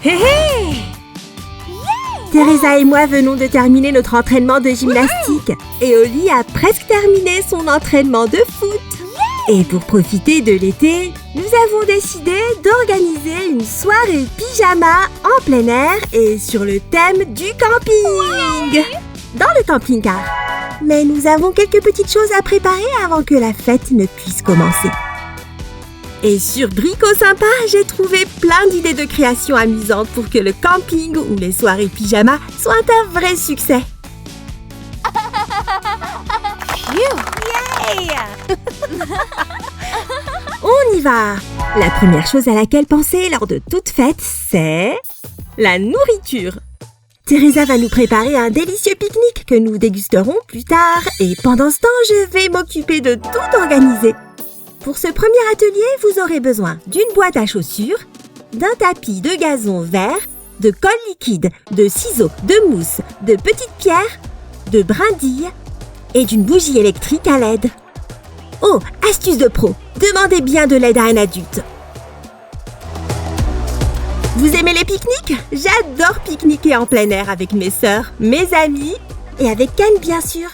Hé hé! Teresa et moi venons de terminer notre entraînement de gymnastique et Oli a presque terminé son entraînement de foot. Et pour profiter de l'été, nous avons décidé d'organiser une soirée pyjama en plein air et sur le thème du camping. Dans le camping-car. Mais nous avons quelques petites choses à préparer avant que la fête ne puisse commencer. Et sur Brico Sympa, j'ai trouvé plein d'idées de création amusantes pour que le camping ou les soirées pyjama soient un vrai succès. On y va! La première chose à laquelle penser lors de toute fête, c'est la nourriture. Teresa va nous préparer un délicieux pique-nique que nous dégusterons plus tard et pendant ce temps, je vais m'occuper de tout organiser. Pour ce premier atelier, vous aurez besoin d'une boîte à chaussures, d'un tapis de gazon vert, de colle liquide, de ciseaux, de mousse, de petites pierres, de brindilles et d'une bougie électrique à LED. Oh, astuce de pro, demandez bien de l'aide à un adulte. Vous aimez les pique-niques? J'adore pique-niquer en plein air avec mes sœurs, mes amis et avec Ken bien sûr.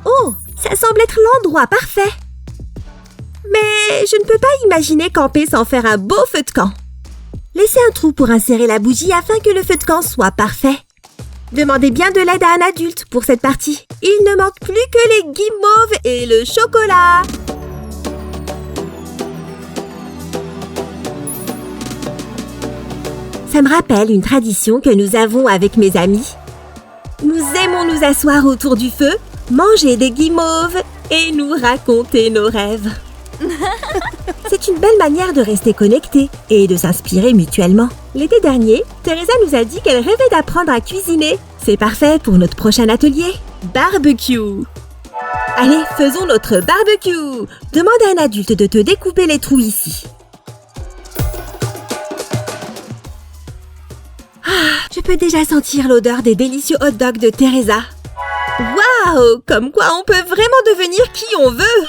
Oh, ça semble être l'endroit parfait. Mais je ne peux pas imaginer camper sans faire un beau feu de camp. Laissez un trou pour insérer la bougie afin que le feu de camp soit parfait. Demandez bien de l'aide à un adulte pour cette partie. Il ne manque plus que les guimauves et le chocolat. Ça me rappelle une tradition que nous avons avec mes amis. Nous aimons nous asseoir autour du feu, manger des guimauves et nous raconter nos rêves. C'est une belle manière de rester connectés et de s'inspirer mutuellement. L'été dernier, Teresa nous a dit qu'elle rêvait d'apprendre à cuisiner. C'est parfait pour notre prochain atelier. Barbecue! Allez, faisons notre barbecue! Demande à un adulte de te découper les trous ici. Je peux déjà sentir l'odeur des délicieux hot dogs de Teresa. Waouh! Comme quoi on peut vraiment devenir qui on veut!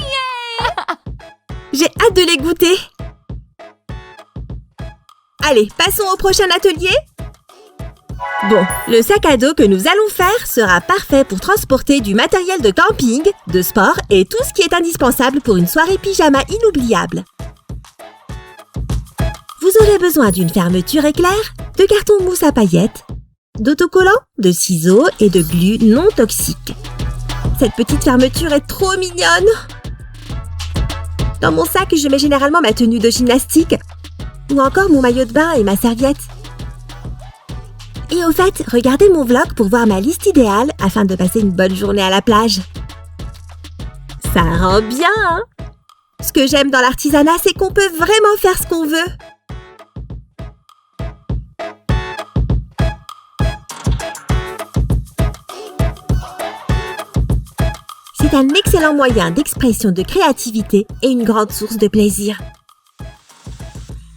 J'ai hâte de les goûter. Allez, passons au prochain atelier. Bon, le sac à dos que nous allons faire sera parfait pour transporter du matériel de camping, de sport et tout ce qui est indispensable pour une soirée pyjama inoubliable. Vous aurez besoin d'une fermeture éclair, de carton mousse à paillettes, d'autocollants, de ciseaux et de glu non toxique. Cette petite fermeture est trop mignonne. Dans mon sac, je mets généralement ma tenue de gymnastique ou encore mon maillot de bain et ma serviette. Et au fait, regardez mon vlog pour voir ma liste idéale afin de passer une bonne journée à la plage. Ça rend bien, hein? Ce que j'aime dans l'artisanat, c'est qu'on peut vraiment faire ce qu'on veut. C'est un excellent moyen d'expression de créativité et une grande source de plaisir.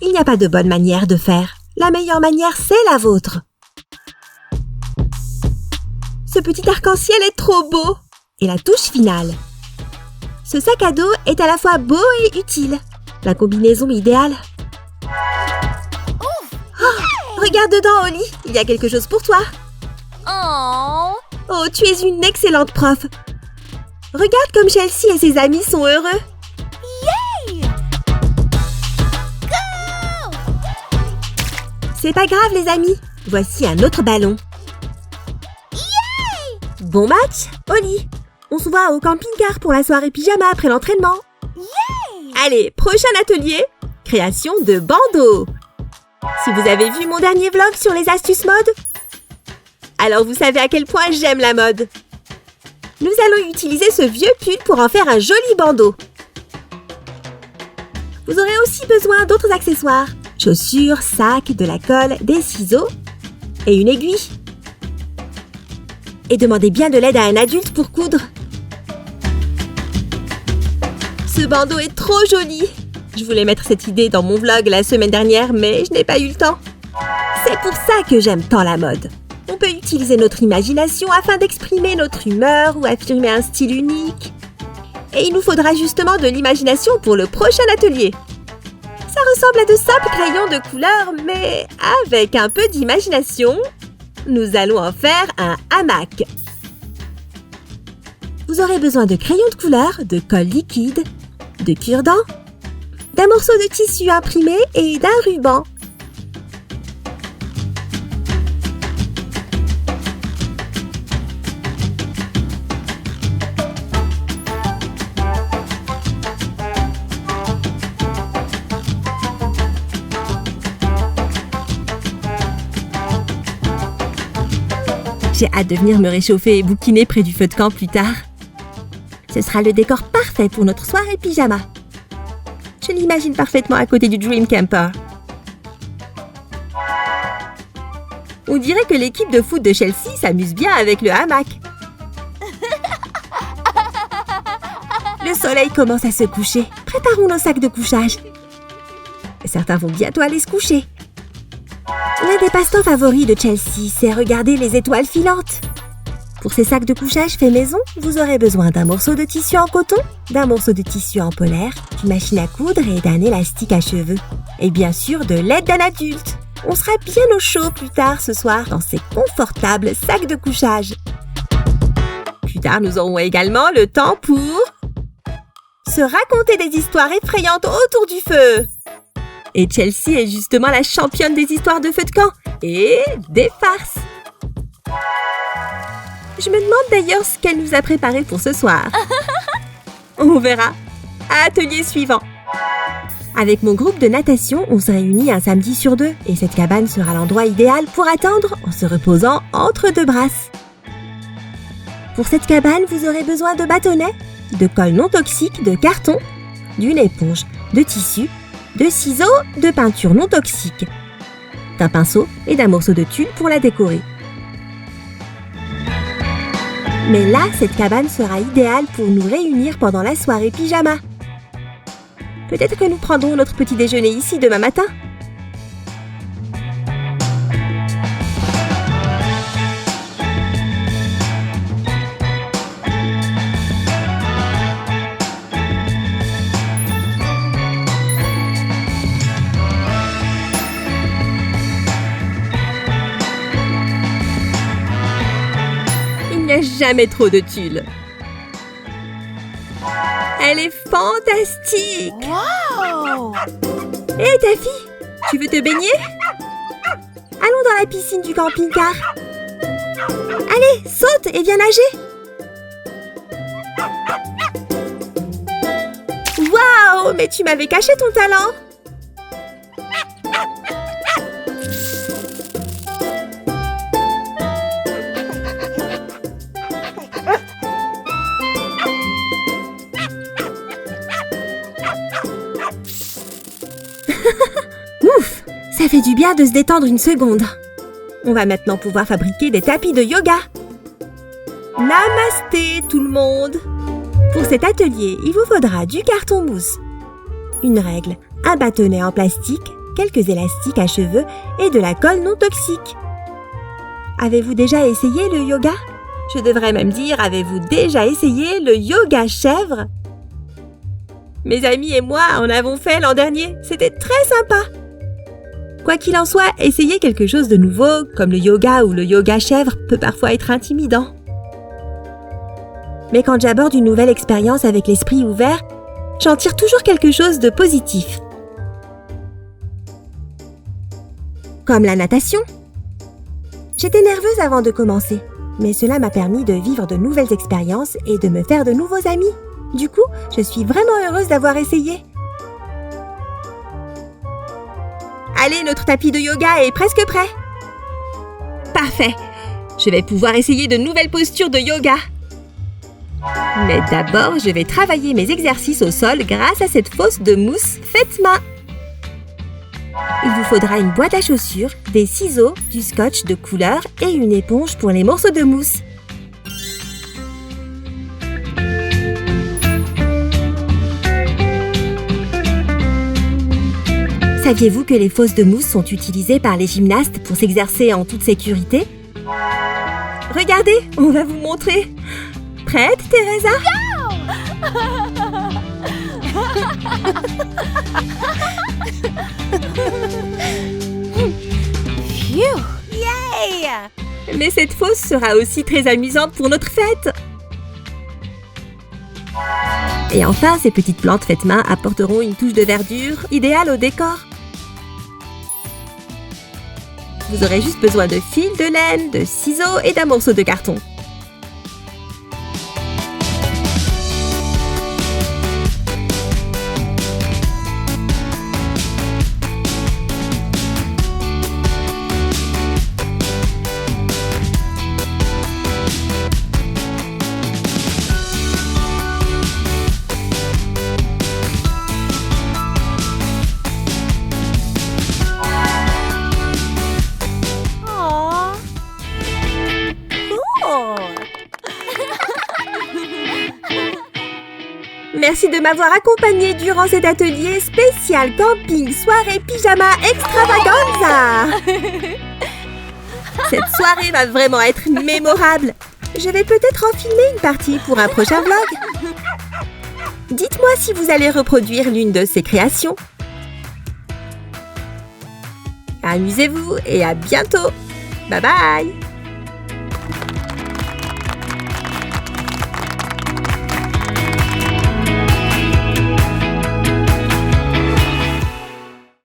Il n'y a pas de bonne manière de faire. La meilleure manière, c'est la vôtre. Ce petit arc-en-ciel est trop beau. Et la touche finale. Ce sac à dos est à la fois beau et utile. La combinaison idéale. Oh, regarde dedans, Oli. Il y a quelque chose pour toi. Oh, tu es une excellente prof. Regarde comme Chelsea et ses amis sont heureux. Yay! Go! C'est pas grave les amis. Voici un autre ballon. Yay! Bon match, Oli. On se voit au camping-car pour la soirée pyjama après l'entraînement. Yay! Allez, prochain atelier. Création de bandeaux. Si vous avez vu mon dernier vlog sur les astuces mode, alors vous savez à quel point j'aime la mode. Nous allons utiliser ce vieux pull pour en faire un joli bandeau. Vous aurez aussi besoin d'autres accessoires. Chaussures, sacs, de la colle, des ciseaux et une aiguille. Et demandez bien de l'aide à un adulte pour coudre. Ce bandeau est trop joli. Je voulais mettre cette idée dans mon vlog la semaine dernière, mais je n'ai pas eu le temps. C'est pour ça que j'aime tant la mode. On peut utiliser notre imagination afin d'exprimer notre humeur ou affirmer un style unique. Et il nous faudra justement de l'imagination pour le prochain atelier. Ça ressemble à de simples crayons de couleur, mais avec un peu d'imagination, nous allons en faire un hamac. Vous aurez besoin de crayons de couleur, de colle liquide, de cure-dent, d'un morceau de tissu imprimé et d'un ruban. J'ai hâte de venir me réchauffer et bouquiner près du feu de camp plus tard. Ce sera le décor parfait pour notre soirée pyjama. Je l'imagine parfaitement à côté du Dream Camper. On dirait que l'équipe de foot de Chelsea s'amuse bien avec le hamac. Le soleil commence à se coucher. Préparons nos sacs de couchage. Certains vont bientôt aller se coucher. L'un des passe-temps favoris de Chelsea, c'est regarder les étoiles filantes. Pour ces sacs de couchage faits maison, vous aurez besoin d'un morceau de tissu en coton, d'un morceau de tissu en polaire, d'une machine à coudre et d'un élastique à cheveux. Et bien sûr, de l'aide d'un adulte. On sera bien au chaud plus tard ce soir dans ces confortables sacs de couchage. Plus tard, nous aurons également le temps pour se raconter des histoires effrayantes autour du feu. Et Chelsea est justement la championne des histoires de feu de camp et des farces. Je me demande d'ailleurs ce qu'elle nous a préparé pour ce soir. On verra. Atelier suivant. Avec mon groupe de natation, on se réunit un samedi sur 2 et cette cabane sera l'endroit idéal pour attendre en se reposant entre deux brasses. Pour cette cabane, vous aurez besoin de bâtonnets, de colle non toxique, de carton, d'une éponge, de tissu, de ciseaux, de peinture non toxique, d'un pinceau et d'un morceau de tulle pour la décorer. Mais là, cette cabane sera idéale pour nous réunir pendant la soirée pyjama. Peut-être que nous prendrons notre petit déjeuner ici demain matin. Il n'y a jamais trop de tulle. Elle est fantastique! Wow! Hé, ta fille, tu veux te baigner? Allons dans la piscine du camping-car. Allez, saute et viens nager! Waouh, mais tu m'avais caché ton talent! Ouf, ça fait du bien de se détendre une seconde. On va maintenant pouvoir fabriquer des tapis de yoga. Namasté tout le monde. Pour cet atelier, il vous faudra du carton mousse, une règle, un bâtonnet en plastique, quelques élastiques à cheveux et de la colle non toxique. Avez-vous déjà essayé le yoga? Je devrais même dire, avez-vous déjà essayé le yoga chèvre? Mes amis et moi en avons fait l'an dernier. C'était très sympa. Quoi qu'il en soit, essayer quelque chose de nouveau, comme le yoga ou le yoga chèvre, peut parfois être intimidant. Mais quand j'aborde une nouvelle expérience avec l'esprit ouvert, j'en tire toujours quelque chose de positif. Comme la natation. J'étais nerveuse avant de commencer, mais cela m'a permis de vivre de nouvelles expériences et de me faire de nouveaux amis. Du coup, je suis vraiment heureuse d'avoir essayé. Allez, notre tapis de yoga est presque prêt. Parfait. Je vais pouvoir essayer de nouvelles postures de yoga. Mais d'abord, je vais travailler mes exercices au sol grâce à cette fosse de mousse faite main. Il vous faudra une boîte à chaussures, des ciseaux, du scotch de couleur et une éponge pour les morceaux de mousse. Saviez-vous que les fosses de mousse sont utilisées par les gymnastes pour s'exercer en toute sécurité? Regardez, on va vous montrer. Prête, Teresa? Phew! Yay! Mais cette fosse sera aussi très amusante pour notre fête. Et enfin, ces petites plantes faites main apporteront une touche de verdure idéale au décor. Vous aurez juste besoin de fils de laine, de ciseaux et d'un morceau de carton. Aww. Cool. Merci de m'avoir accompagné durant cet atelier spécial camping soirée pyjama extravaganza. Cette soirée va vraiment être mémorable. Je vais peut-être en filmer une partie pour un prochain vlog. Dites-moi si vous allez reproduire l'une de ces créations. Amusez-vous et à bientôt. Bye bye.